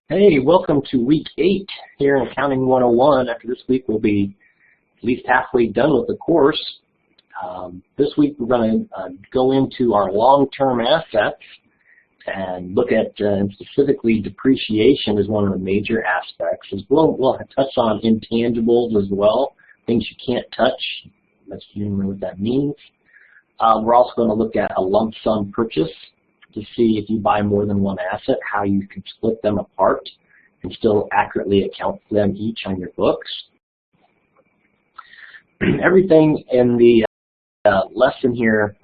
Hey, welcome to week 8 here in Accounting 101. After this week, we'll be at least halfway done with the course. This week, we're going to go into our long-term assets and look at, specifically, depreciation is one of the major aspects. As we'll touch on intangibles as well, things you can't touch. That's generally what that means. We're also going to look at a lump sum purchase to see if you buy more than one asset, how you can split them apart and still accurately account for them each on your books. Everything in the lesson here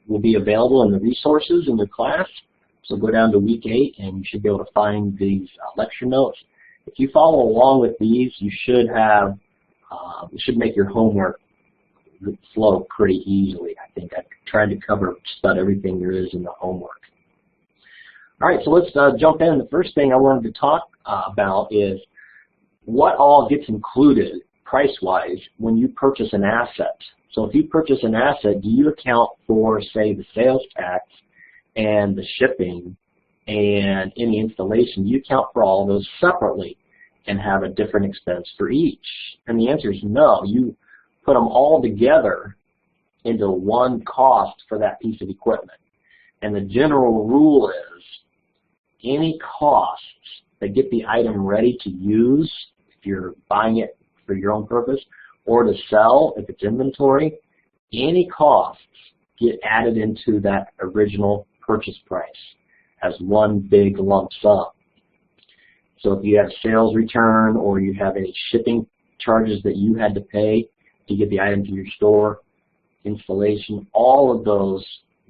will be available in the resources in the class. So go down to week 8 and you should be able to find these lecture notes. If you follow along with these, you should have, you should make your homework flow pretty easily. I think I've tried to cover just about everything there is in the homework. All right, so let's jump in. The first thing I wanted to talk about is what all gets included price-wise when you purchase an asset. So if you purchase an asset, do you account for, say, the sales tax and the shipping and any installation? Do you account for all of those separately and have a different expense for each? And the answer is no. You put them all together into one cost for that piece of equipment. And the general rule is any costs that get the item ready to use, if you're buying it for your own purpose, or to sell if it's inventory, any costs get added into that original purchase price as one big lump sum. So if you have sales return or you have any shipping charges that you had to pay to get the item to your store, installation, all of those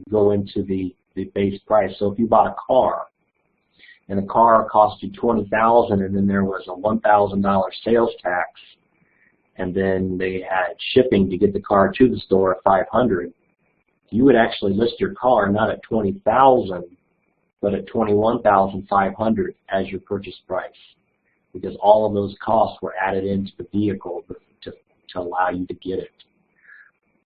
go into the base price. So if you bought a car and the car cost you $20,000 and then there was a $1,000 sales tax and then they had shipping to get the car to the store at $500, you would actually list your car not at $20,000 but at $21,500 as your purchase price, because all of those costs were added into the vehicle to allow you to get it.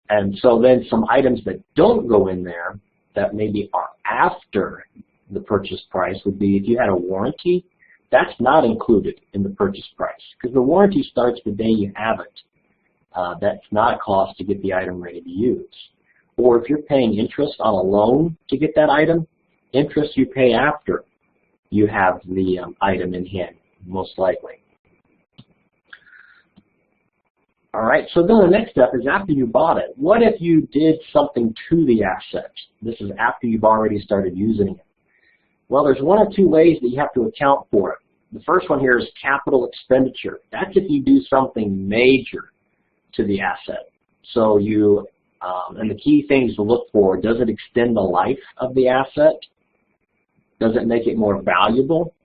And so then some items that don't go in there that maybe are after the purchase price would be if you had a warranty, that's not included in the purchase price because the warranty starts the day you have it. That's not a cost to get the item ready to use. Or if you're paying interest on a loan to get that item, interest you pay after you have the item in hand, most likely. All right, so then the next step is after you bought it. What if you did something to the asset? This is after you've already started using it. Well, there's one of two ways that you have to account for it. The first one here is capital expenditure. That's if you do something major to the asset. So you, and the key things to look for, does it extend the life of the asset? Does it make it more valuable?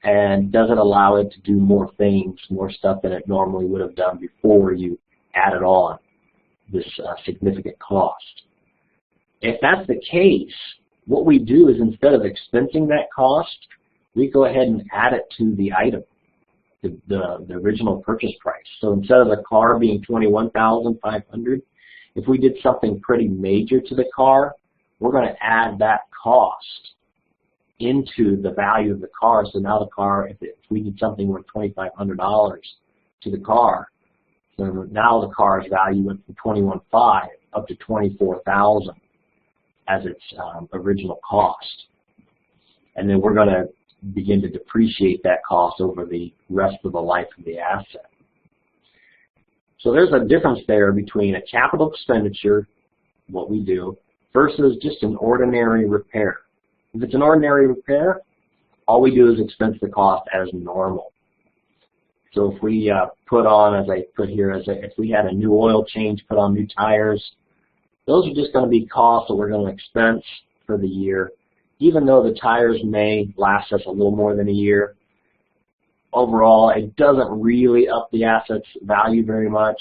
And does it allow it to do more things, more stuff than it normally would have done before you added on this significant cost? If that's the case, what we do is instead of expensing that cost, we go ahead and add it to the item, the original purchase price. So instead of the car being $21,500, if we did something pretty major to the car, we're going to add that cost into the value of the car. So now the car, if we did something worth $2,500 to the car, so now the car's value went from $21,500 up to $24,000 as its original cost. And then we're going to begin to depreciate that cost over the rest of the life of the asset. So there's a difference there between a capital expenditure, what we do, versus just an ordinary repair. If it's an ordinary repair, all we do is expense the cost as normal. So if we put on, as I put here, if we had a new oil change, put on new tires, those are just going to be costs that we're going to expense for the year. Even though the tires may last us a little more than a year, overall it doesn't really up the asset's value very much.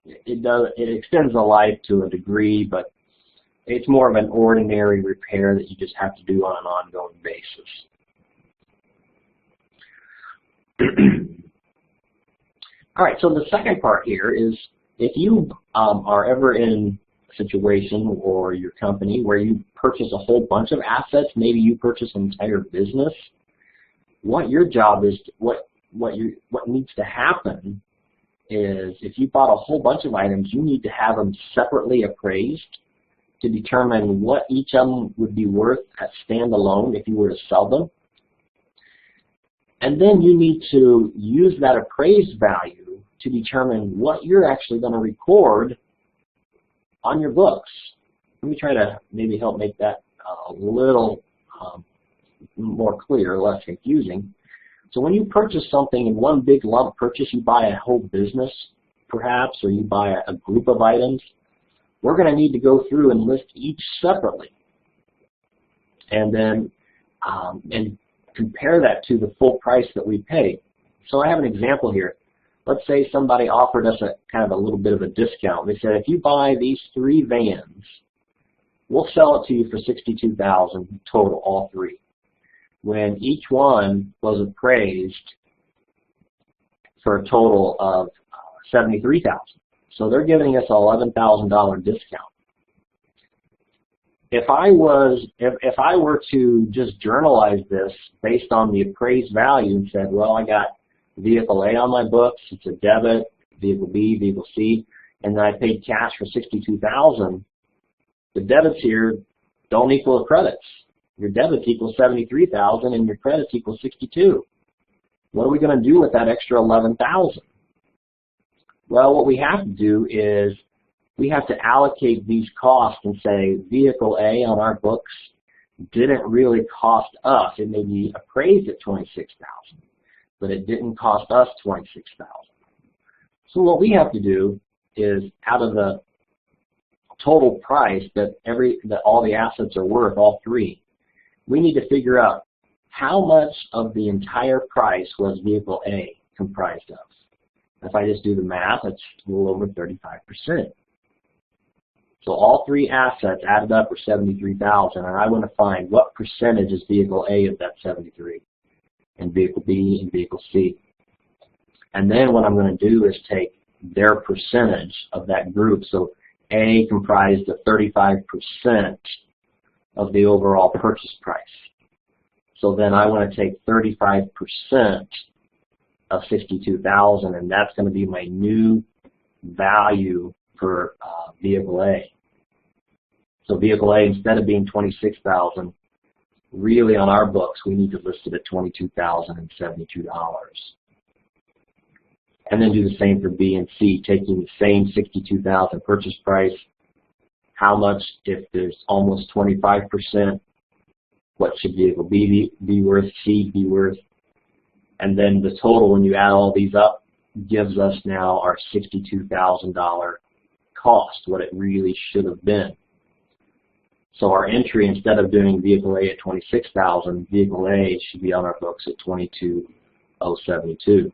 It extends the life to a degree, but it's more of an ordinary repair that you just have to do on an ongoing basis. All right, so the second part here is if you are ever in situation or your company where you purchase a whole bunch of assets, maybe you purchase an entire business, what your job is, what needs to happen is if you bought a whole bunch of items, you need to have them separately appraised to determine what each of them would be worth at standalone if you were to sell them. And then you need to use that appraised value to determine what you're actually going to record on your books. Let me try to maybe help make that a little more clear, less confusing. So when you purchase something in one big lump purchase, you buy a whole business perhaps, or you buy a group of items, we're going to need to go through and list each separately. And then and compare that to the full price that we paid. So I have an example here. Let's say somebody offered us a kind of a little bit of a discount. They said, if you buy these 3 vans, we'll sell it to you for $62,000 total, all 3. When each one was appraised for a total of $73,000. So they're giving us an $11,000 discount. If I were to just journalize this based on the appraised value and said, well, I got vehicle A on my books, it's a debit, vehicle B, vehicle C, and then I paid cash for $62,000, the debits here don't equal the credits. Your debits equal $73,000 and your credits equal $62,000. What are we going to do with that extra $11,000? Well, what we have to do is we have to allocate these costs and say vehicle A on our books didn't really cost us. It may be appraised at $26,000, but it didn't cost us $26,000. So what we have to do is, out of the total price that all the assets are worth, all 3, we need to figure out how much of the entire price was vehicle A comprised of. If I just do the math, it's a little over 35%. So all 3 assets added up are $73,000, and I want to find what percentage is vehicle A of that 73, and vehicle B and vehicle C. And then what I'm going to do is take their percentage of that group. So A comprised of 35% of the overall purchase price. So then I want to take 35% of $62,000, and that's going to be my new value for vehicle A. So vehicle A, instead of being $26,000, really on our books we need to list it at $22,072. And then do the same for B and C, taking the same $62,000 purchase price. How much, if there's almost 25%, what should vehicle B be worth, C be worth? And then the total, when you add all these up, gives us now our $62,000 cost, what it really should have been. So our entry, instead of doing vehicle A at $26,000, vehicle A should be on our books at $22,072.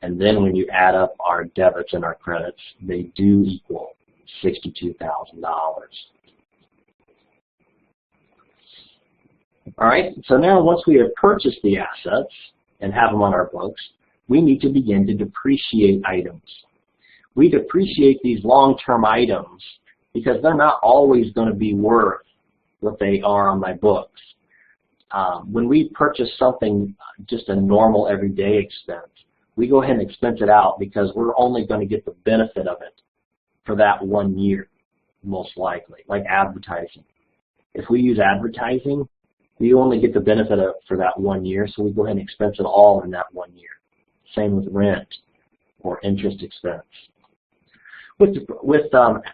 And then when you add up our debits and our credits, they do equal $62,000. All right, so now once we have purchased the assets and have them on our books, we need to begin to depreciate items. We depreciate these long-term items because they're not always going to be worth what they are on my books. When we purchase something, just a normal everyday expense, we go ahead and expense it out because we're only going to get the benefit of it for that 1 year, most likely, like advertising. If we use advertising, we only get the benefit of it for that 1 year, so we go ahead and expense it all in that 1 year. Same with rent or interest expense. With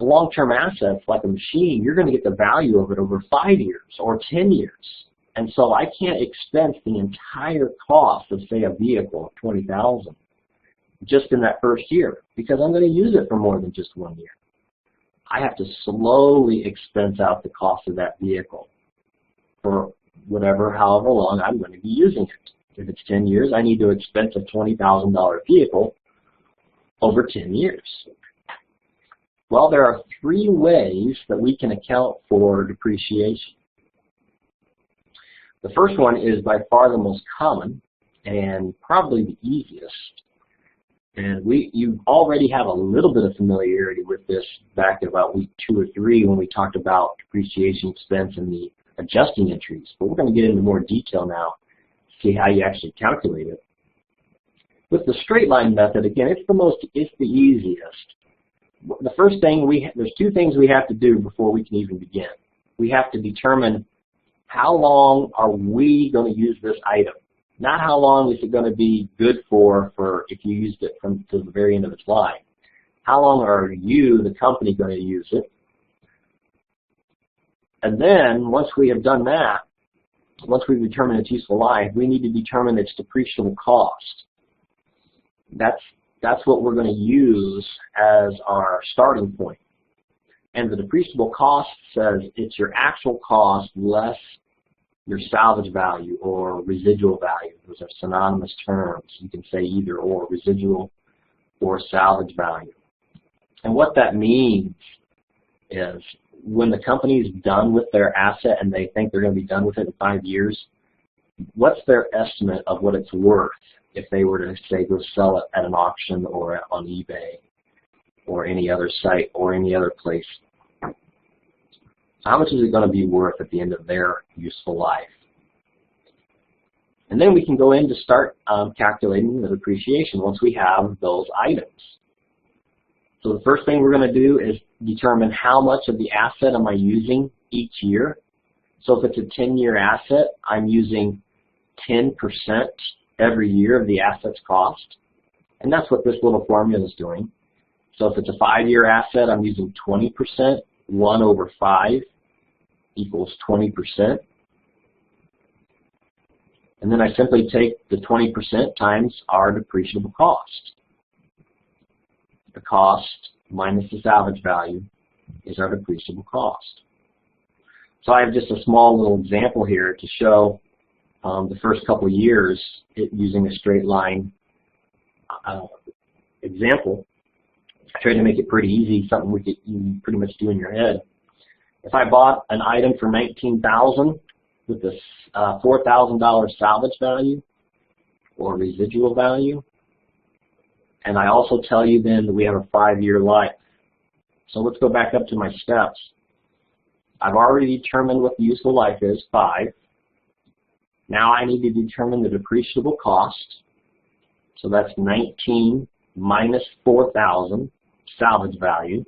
long-term assets like a machine, you're going to get the value of it over 5 years or 10 years. And so I can't expense the entire cost of, say, a vehicle of $20,000 just in that first year because I'm going to use it for more than just 1 year. I have to slowly expense out the cost of that vehicle for however long I'm going to be using it. If it's 10 years, I need to expense a $20,000 vehicle over 10 years. Well, there are 3 ways that we can account for depreciation. The first one is by far the most common and probably the easiest. And you already have a little bit of familiarity with this back at about week 2 or 3 when we talked about depreciation expense and the adjusting entries. But we're going to get into more detail now, see how you actually calculate it. With the straight line method, again, it's the easiest. The first thing there's 2 things we have to do before we can even begin. We have to determine how long are we going to use this item. Not how long is it going to be good for if you used it to the very end of its life. How long are you, the company, going to use it? And then, once we have done that, once we've determined its useful life, we need to determine its depreciable cost. That's what we're going to use as our starting point. And the depreciable cost says it's your actual cost less your salvage value or residual value. Those are synonymous terms. You can say either or, residual or salvage value. And what that means is when the company is done with their asset and they think they're going to be done with it in 5 years, what's their estimate of what it's worth if they were to, say, go sell it at an auction or on eBay or any other site or any other place? How much is it going to be worth at the end of their useful life? And then we can go in to start calculating the depreciation once we have those items. So the first thing we're going to do is determine how much of the asset am I using each year. So if it's a 10-year asset, I'm using 10% every year of the asset's cost. And that's what this little formula is doing. So if it's a 5-year asset, I'm using 20%. 1 over 5 equals 20%. And then I simply take the 20% times our depreciable cost. The cost minus the salvage value is our depreciable cost. So I have just a small little example here to show the first couple of years using a straight line example. I tried to make it pretty easy, something you can pretty much do in your head. If I bought an item for $19,000 with this $4,000 salvage value or residual value, and I also tell you then that we have a 5-year life. So let's go back up to my steps. I've already determined what the useful life is, 5. Now I need to determine the depreciable cost. So that's 19 minus 4,000 salvage value.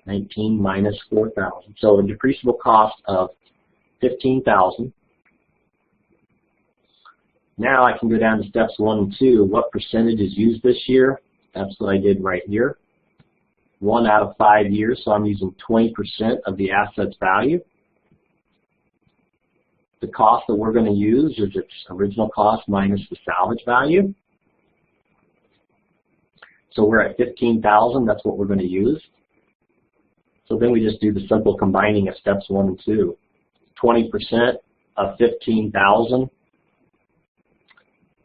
19 minus 4,000. So a depreciable cost of 15,000. Now I can go down to steps 1 and 2. What percentage is used this year? That's what I did right here. 1 out of 5 years, so I'm using 20% of the asset's value. The cost that we're going to use is its original cost minus the salvage value. So we're at 15,000. That's what we're going to use. So then we just do the simple combining of steps 1 and 2. 20% of 15,000.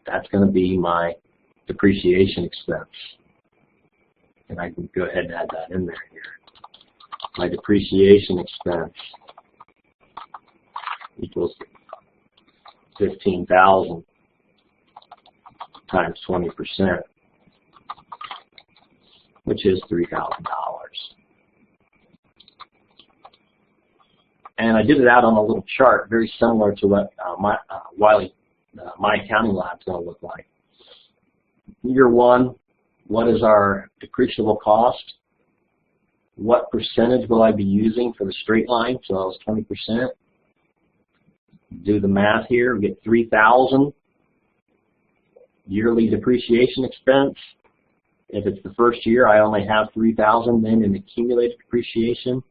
That's going to be my depreciation expense. And I can go ahead and add that in there here. My depreciation expense equals 15,000 times 20%, which is $3,000. And I did it out on a little chart, very similar to what my accounting lab is going to look like. Year 1, what is our depreciable cost? What percentage will I be using for the straight line? So that was 20%. Do the math here, we get 3,000 yearly depreciation expense. If it's the first year, I only have 3,000 then in accumulated depreciation.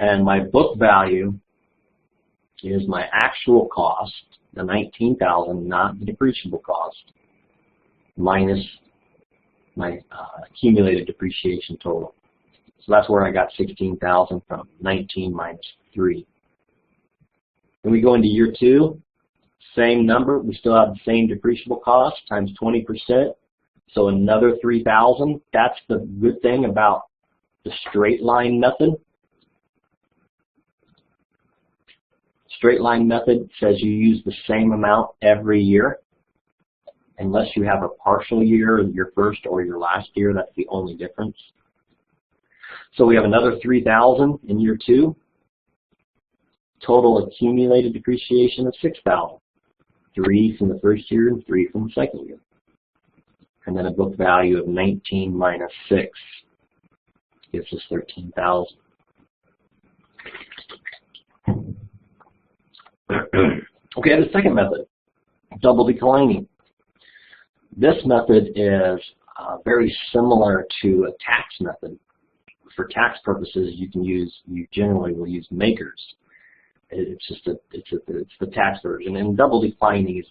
And my book value is my actual cost, the 19,000, not the depreciable cost, minus my accumulated depreciation total. So that's where I got 16,000 from, 19 minus 3. Then we go into year 2, same number, we still have the same depreciable cost times 20%, so another 3,000. That's the good thing about the straight line method. Straight line method says you use the same amount every year. unless you have a partial year, your first or your last year. That's the only difference. So we have another $3,000 in year 2. Total accumulated depreciation of $6,000. 3 from the first year and 3 from the second year. And then a book value of 19 minus 6 gives us 13,000. Okay, the second method, double declining. This method is very similar to a tax method. For tax purposes, you generally will use makers. It's the tax version, and double declining is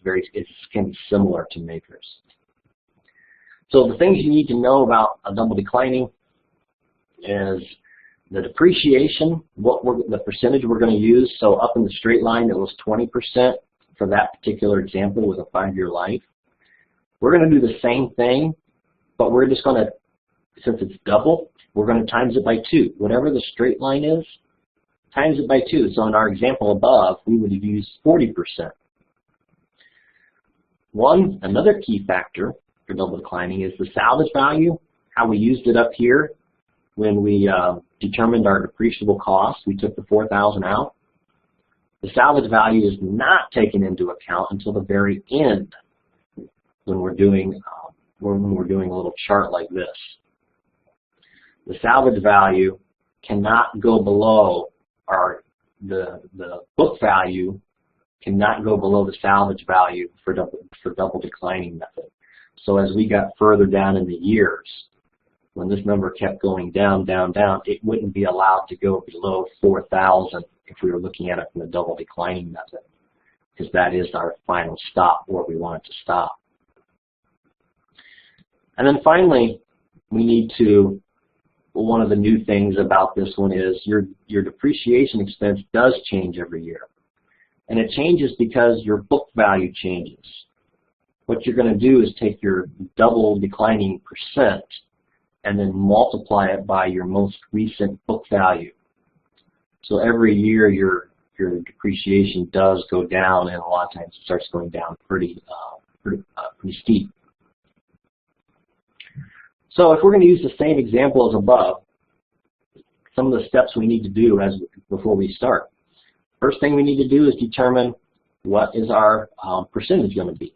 can be similar to makers. So the things you need to know about a double declining is the depreciation, the percentage we're going to use. So up in the straight line, it was 20% for that particular example with a 5-year life. We're going to do the same thing, but we're just going to, since it's double, we're going to times it by 2. Whatever the straight line is, times it by 2. So in our example above, we would have used 40%. Another key factor for double declining is the salvage value, how we used it up here when we determined our depreciable cost. We took the $4,000 out. The salvage value is not taken into account until the very end when we're doing a little chart like this. The salvage value cannot go below the book value cannot go below the salvage value for double declining method. So as we got further down in the years, when this number kept going down, down, down, it wouldn't be allowed to go below 4,000 if we were looking at it from the double declining method, because that is our final stop where we want it to stop. And then finally, we need to, one of the new things about this one is your depreciation expense does change every year. And it changes because your book value changes. What you're going to do is take your double declining percent and then multiply it by your most recent book value. So every year your depreciation does go down, and a lot of times it starts going down pretty steep. So if we're going to use the same example as above, some of the steps we need to do before we start. First thing we need to do is determine what is our percentage going to be.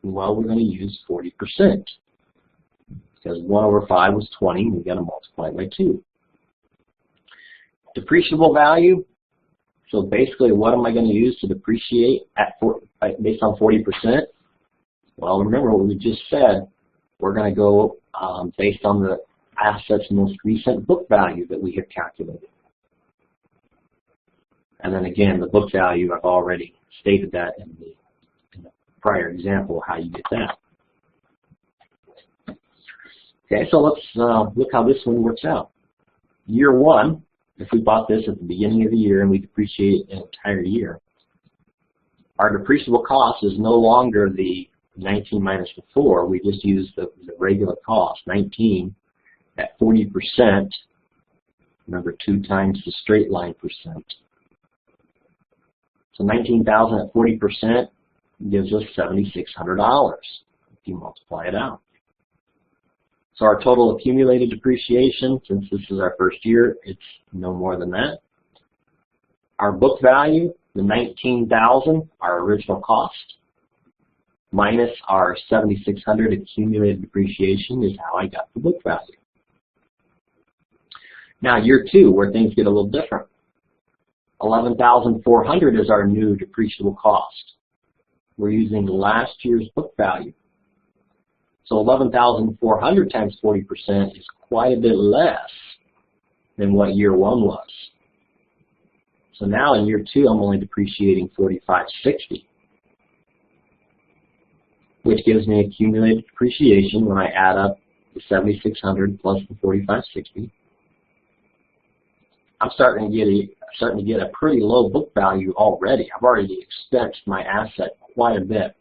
Well, we're going to use 40%. Because 1 over 5 was 20, we've got to multiply it by 2. Depreciable value, so basically what am I going to use to depreciate based on 40%? Well, remember what we just said, we're going to go based on the asset's most recent book value that we have calculated. And then again, the book value, I've already stated that in the prior example, how you get that. Okay, so let's look how this one works out. Year 1, if we bought this at the beginning of the year and we depreciate an entire year, our depreciable cost is no longer the 19 minus the 4. We just use the regular cost, 19 at 40%. Remember, 2 times the straight line percent. So 19,000 at 40% gives us $7,600 if you multiply it out. So our total accumulated depreciation, since this is our first year, it's no more than that. Our book value, the $19,000, our original cost, minus our $7,600 accumulated depreciation is how I got the book value. Now year 2, where things get a little different. $11,400 is our new depreciable cost. We're using last year's book value. So 11,400 times 40% is quite a bit less than what year 1 was. So now in year 2, I'm only depreciating $4,560, which gives me accumulated depreciation when I add up the $7,600 plus the $4,560. I'm starting to get a pretty low book value already. I've already expensed my asset quite a bit.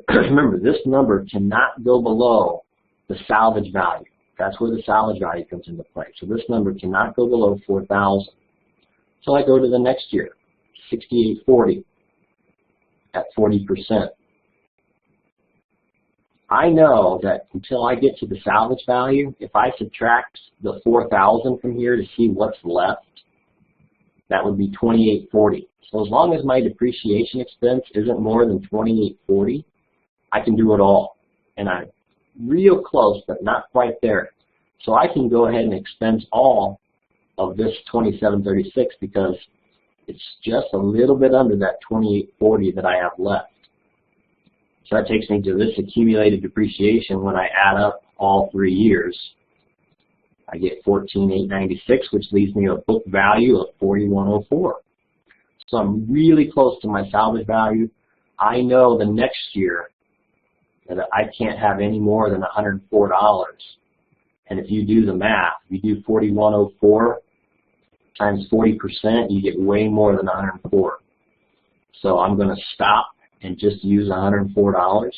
Remember, this number cannot go below the salvage value. That's where the salvage value comes into play. So this number cannot go below 4,000. So I go to the next year, 6,840 at 40%. I know that until I get to the salvage value, if I subtract the 4,000 from here to see what's left, that would be 2,840. So as long as my depreciation expense isn't more than 2,840, I can do it all. And I'm real close, but not quite there. So I can go ahead and expense all of this 2,736 because it's just a little bit under that 2,840 that I have left. So that takes me to this accumulated depreciation. When I add up all 3 years, I get 14,896, which leaves me a book value of 4,104. So I'm really close to my salvage value. I know the next year that I can't have any more than $104. And if you do the math, if you do 4,104 times 40%, you get way more than 104. So I'm going to stop and just use $104,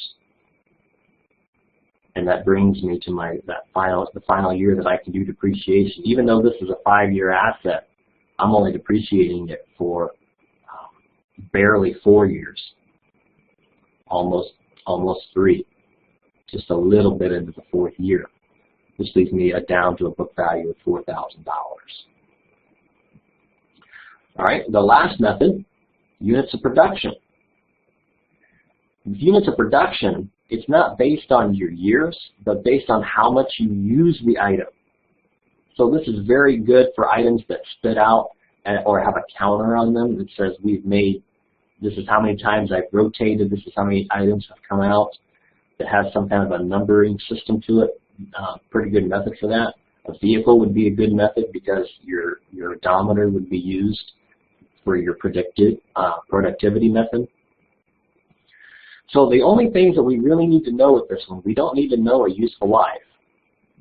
and that brings me to the final year that I can do depreciation. Even though this is a 5-year asset, I'm only depreciating it for barely 4 years, almost 3, just a little bit into the 4th year, which leaves me down to a book value of $4,000. All right, the last method, units of production. With units of production, it's not based on your years, but based on how much you use the item. So this is very good for items that spit out or have a counter on them that says we've made, this is how many times I've rotated, this is how many items have come out, that has some kind of a numbering system to it. Pretty good method for that. A vehicle would be a good method because your odometer would be used for your productivity method. So the only things that we really need to know with this one, we don't need to know a useful life.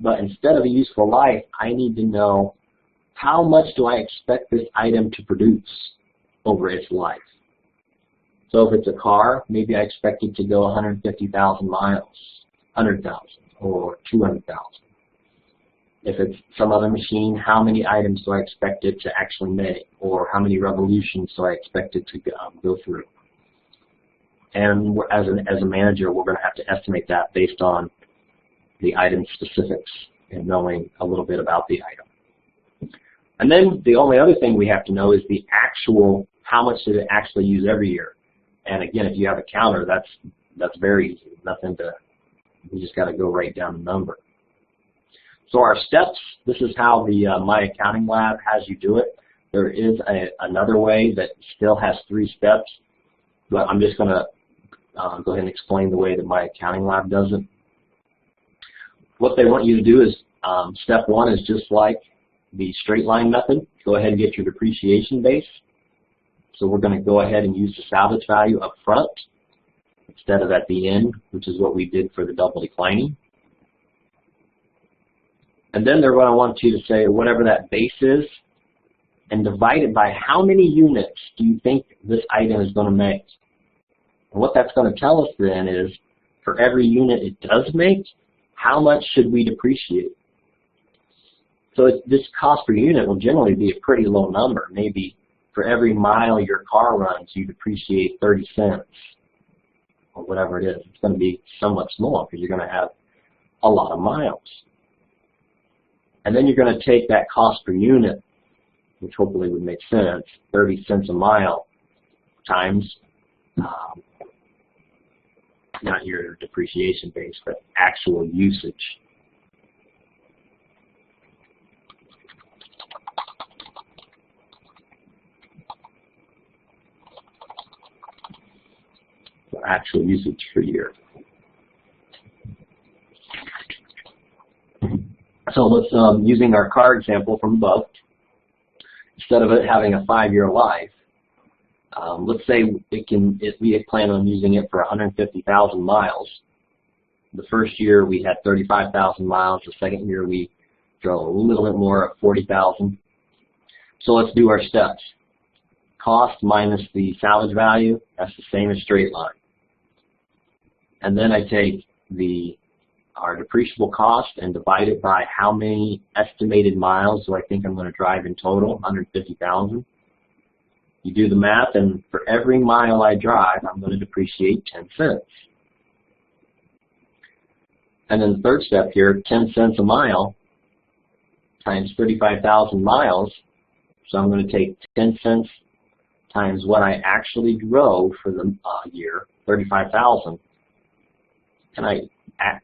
But instead of a useful life, I need to know how much do I expect this item to produce over its life. So if it's a car, maybe I expect it to go 150,000 miles, 100,000, or 200,000. If it's some other machine, how many items do I expect it to actually make, or how many revolutions do I expect it to go through? And as a manager, we're going to have to estimate that based on the item specifics and knowing a little bit about the item. And then the only other thing we have to know is the actual, how much did it actually use every year? And again, if you have a counter, that's very easy. Nothing to, we just got to go right down the number. So our steps, this is how the My Accounting Lab has you do it. There is another way that still has 3 steps, but I'm just going to go ahead and explain the way that My Accounting Lab does it. What they want you to do is, step 1 is just like the straight line method. Go ahead and get your depreciation base. So we're going to go ahead and use the salvage value up front instead of at the end, which is what we did for the double declining. And then they're going to want you to say whatever that base is and divide it by how many units do you think this item is going to make. And what that's going to tell us then is for every unit it does make, how much should we depreciate? So this cost per unit will generally be a pretty low number. Maybe for every mile your car runs, you depreciate 30 cents or whatever it is. It's going to be somewhat small because you're going to have a lot of miles. And then you're going to take that cost per unit, which hopefully would make sense, 30 cents a mile times, not your depreciation base, but actual usage. So actual usage per year. So let's, using our car example from above, instead of it having a 5-year life, let's say we plan on using it for 150,000 miles. The first year we had 35,000 miles. The second year we drove a little bit more at 40,000. So let's do our steps. Cost minus the salvage value, that's the same as straight line. And then I take our depreciable cost and divide it by how many estimated miles do I think I'm going to drive in total, 150,000. You do the math, and for every mile I drive, I'm going to depreciate 10 cents. And then the third step here, 10 cents a mile times 35,000 miles. So I'm going to take 10 cents times what I actually drove for the year, 35,000, and I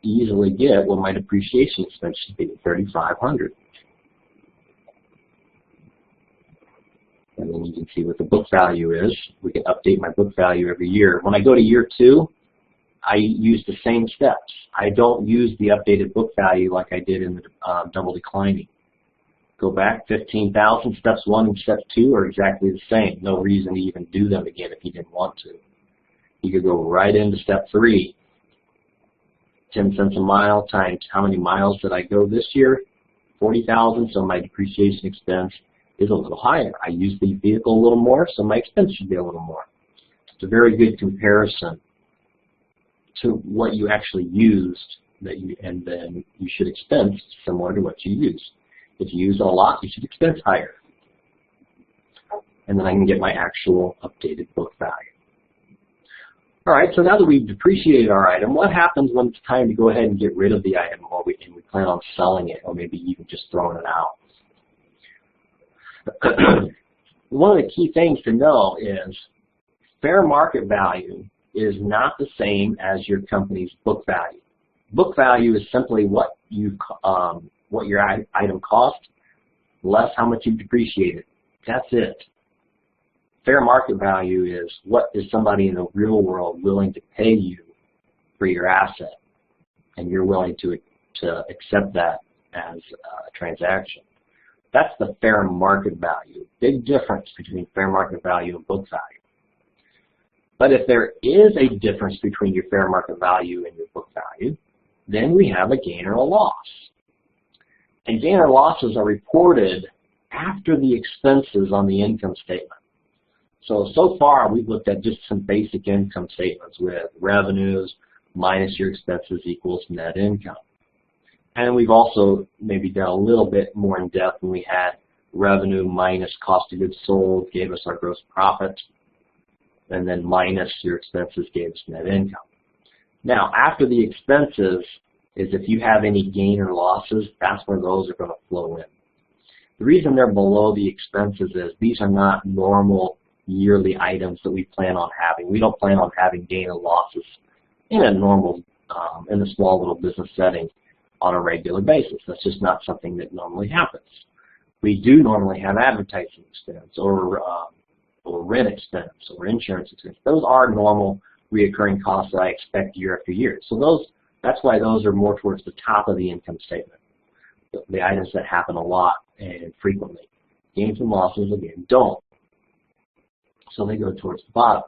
easily get what my depreciation expense should be, 3,500. And then you can see what the book value is. We can update my book value every year. When I go to year 2, I use the same steps. I don't use the updated book value like I did in the double declining. Go back 15,000, steps 1 and step 2 are exactly the same. No reason to even do them again if you didn't want to. You could go right into step 3. 10 cents a mile times how many miles did I go this year? 40,000, so my depreciation expense is a little higher. I use the vehicle a little more, so my expense should be a little more. It's a very good comparison to what you actually used, and then you should expense similar to what you used. If you use a lot, you should expense higher. And then I can get my actual updated book value. All right, so now that we've depreciated our item, what happens when it's time to go ahead and get rid of the item, or we plan on selling it, or maybe even just throwing it out? One of the key things to know is fair market value is not the same as your company's book value. Book value is simply what your item cost less how much you've depreciated. That's it. Fair market value is what is somebody in the real world willing to pay you for your asset, and you're willing to accept that as a transaction. That's the fair market value. Big difference between fair market value and book value. But if there is a difference between your fair market value and your book value, then we have a gain or a loss. And gain or losses are reported after the expenses on the income statement. So far we've looked at just some basic income statements with revenues minus your expenses equals net income. And we've also maybe done a little bit more in depth when we had revenue minus cost of goods sold gave us our gross profit, and then minus your expenses gave us net income. Now, after the expenses is if you have any gain or losses, that's where those are going to flow in. The reason they're below the expenses is these are not normal yearly items that we plan on having. We don't plan on having gain or losses in a normal, in a small little business setting on a regular basis. That's just not something that normally happens. We do normally have advertising expense or rent expense or insurance expense. Those are normal reoccurring costs that I expect year after year. So that's why those are more towards the top of the income statement, the items that happen a lot and frequently. Gains and losses, again, don't. So they go towards the bottom.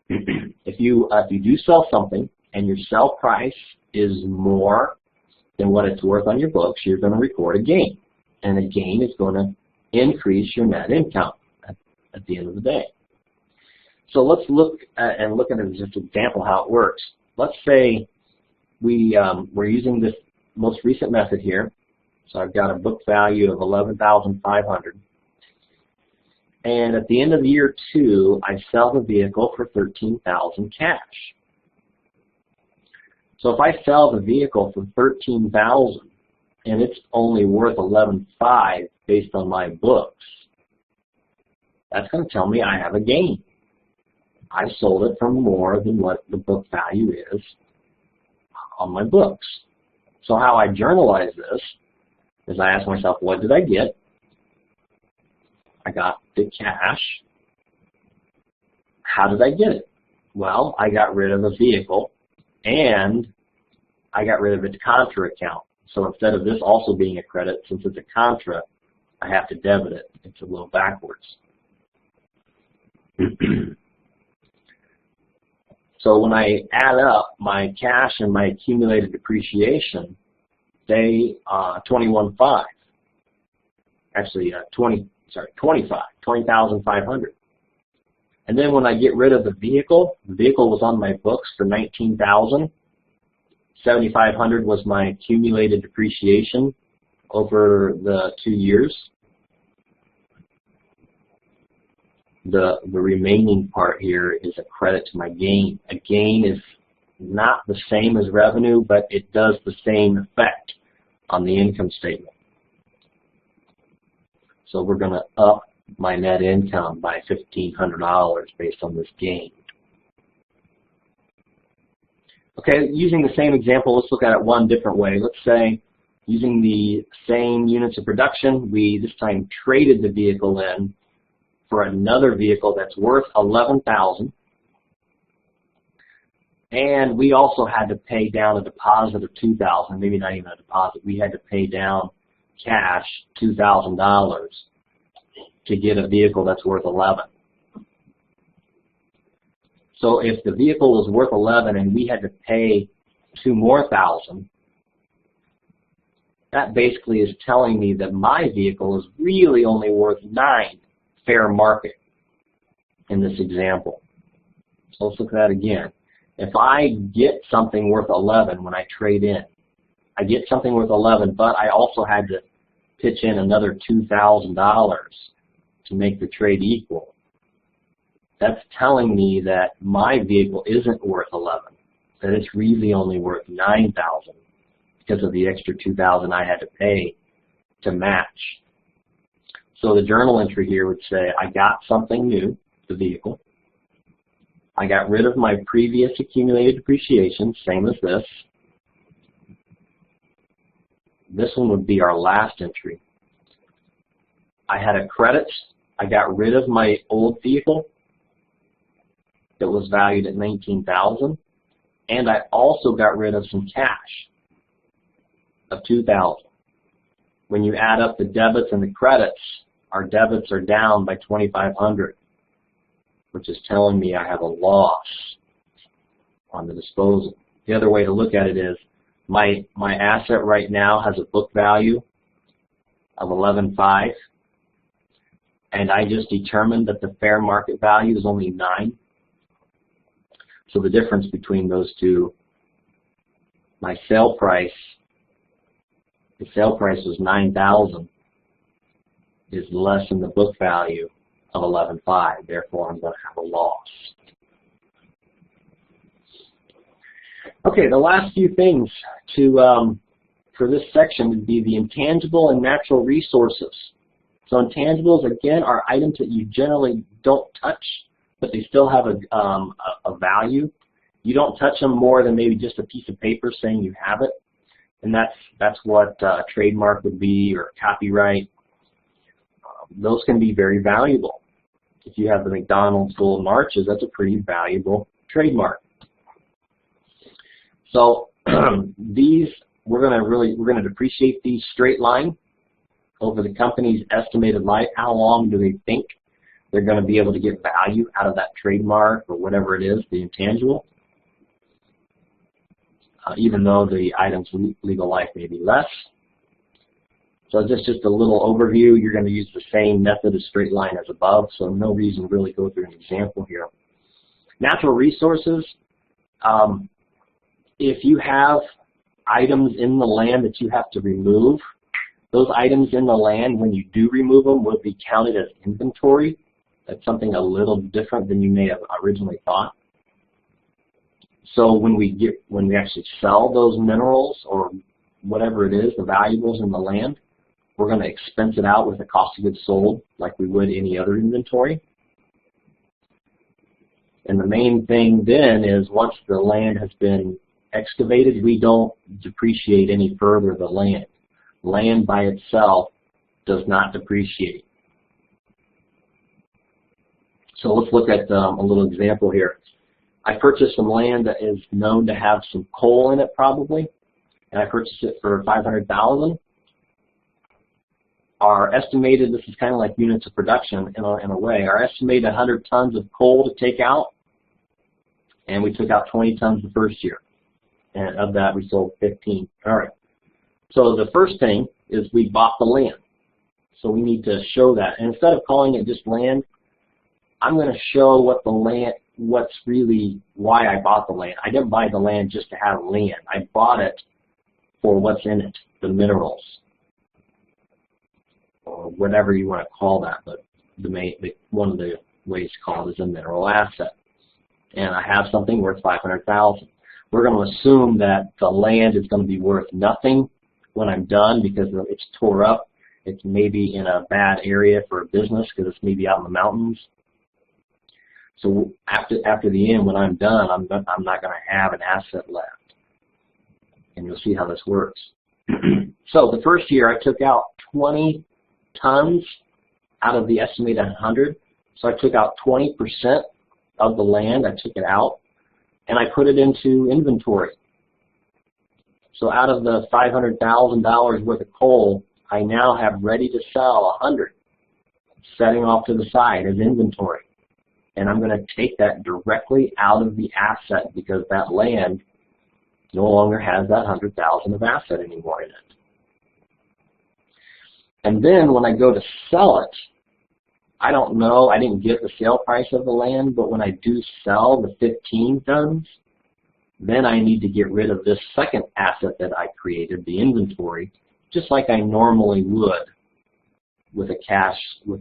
If you do sell something and your sell price is more than what it's worth on your books, you're going to record a gain. And a gain is going to increase your net income at the end of the day. So let's look at just an example how it works. Let's say we're using this most recent method here. So I've got a book value of $11,500. And at the end of year 2, I sell the vehicle for $13,000 cash. So if I sell the vehicle for $13,000 and it's only worth $11,500 based on my books, that's going to tell me I have a gain. I sold it for more than what the book value is on my books. So how I journalize this is I ask myself, what did I get? I got the cash. How did I get it? Well, I got rid of a vehicle and I got rid of its contra account. So instead of this also being a credit, since it's a contra, I have to debit it. It's a little backwards. So when I add up my cash and my accumulated depreciation, they $21,500. Actually, $20,500. And then when I get rid of the vehicle was on my books for $19,000. $7,500 was my accumulated depreciation over the 2 years. The remaining part here is a credit to my gain. A gain is not the same as revenue, but it does the same effect on the income statement. So we're going to up my net income by $1,500 based on this gain. Okay, using the same example, let's look at it one different way. Let's say, using the same units of production, we this time traded the vehicle in for another vehicle that's worth $11,000, and we also had to pay down a deposit of $2,000, maybe not even a deposit. We had to pay down cash $2,000 to get a vehicle that's worth $11,000. So if the vehicle was worth $11,000 and we had to pay $2,000 more, that basically is telling me that my vehicle is really only worth $9,000 fair market in this example. So let's look at that again. If I get something worth $11,000 when I trade in, I get something worth $11,000, but I also had to pitch in another $2,000 to make the trade equal. That's telling me that my vehicle isn't worth $11,000, that it's really only worth $9,000 because of the extra $2,000 I had to pay to match. So the journal entry here would say, I got something new, the vehicle. I got rid of my previous accumulated depreciation, same as this. This one would be our last entry. I had a credit. I got rid of my old vehicle that was valued at $19,000, and I also got rid of some cash of $2,000. When you add up the debits and the credits, our debits are down by $2,500, which is telling me I have a loss on the disposal. The other way to look at it is my asset right now has a book value of $11,500, and I just determined that the fair market value is only $9,000. So the difference between those two, my sale price, the sale price was $9,000, is less than the book value of $11,500. Therefore, I'm going to have a loss. Okay, the last few things for this section would be the intangible and natural resources. So intangibles, again, are items that you generally don't touch, but they still have a value. You don't touch them more than maybe just a piece of paper saying you have it, and that's what a trademark would be, or copyright. Those can be very valuable. If you have the McDonald's golden arches, that's a pretty valuable trademark. So these we're going to depreciate these straight line over the company's estimated life. How long do they think they're going to be able to get value out of that trademark or whatever it is, the intangible, even though the item's legal life may be less. So just a little overview. You're going to use the same method as straight line as above, so no reason to really go through an example here. Natural resources, if you have items in the land that you have to remove, those items in the land, when you do remove them, will be counted as inventory. That's something a little different than you may have originally thought. So when we actually sell those minerals or whatever it is, the valuables in the land, we're going to expense it out with the cost of goods sold like we would any other inventory. And the main thing then is once the land has been excavated, we don't depreciate any further the land. Land by itself does not depreciate. So let's look at a little example here. I purchased some land that is known to have some coal in it probably, and I purchased it for $500,000. Our estimated, this is kind of like units of production in a way, our estimated 100 tons of coal to take out, and we took out 20 tons the first year. And of that, we sold 15. All right. So the first thing is we bought the land. So we need to show that. And instead of calling it just land, I'm going to show what the land, what's really why I bought the land. I didn't buy the land just to have land. I bought it for what's in it, the minerals, or whatever you want to call that. But one of the ways to call it is a mineral asset. And I have something worth $500,000. we're going to assume that the land is going to be worth nothing when I'm done because it's tore up. It's maybe in a bad area for a business because it's maybe out in the mountains. So after the end, when I'm done, I'm not going to have an asset left. And you'll see how this works. So the first year I took out 20 tons out of the estimated 100. So I took out 20% of the land. I took it out and I put it into inventory. So out of the $500,000 worth of coal, I now have ready to sell 100, setting off to the side as inventory. And I'm going to take that directly out of the asset because that land no longer has that 100,000 of asset anymore in it. And then when I go to sell it, I don't know, I didn't get the sale price of the land, but when I do sell the 15 tons, then I need to get rid of this second asset that I created, the inventory, just like I normally would with a cash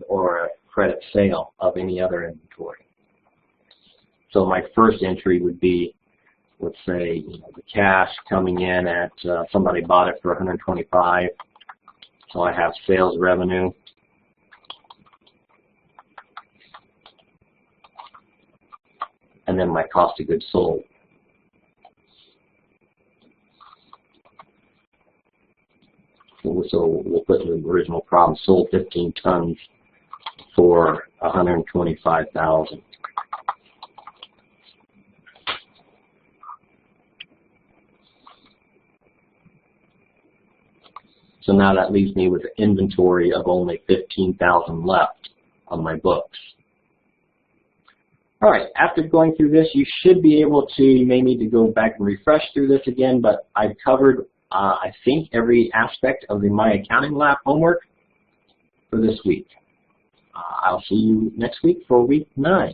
or a credit sale of any other inventory. So my first entry would be, let's say, the cash coming in at somebody bought it for 125. So I have sales revenue. And then my cost of goods sold. So we'll put in the original problem, sold 15 tons for 125,000. So now that leaves me with an inventory of only 15,000 left on my books. All right, after going through this, you should be able to, you may need to go back and refresh through this again, but I've covered, I think, every aspect of the My Accounting Lab homework for this week. I'll see you next week for week 9.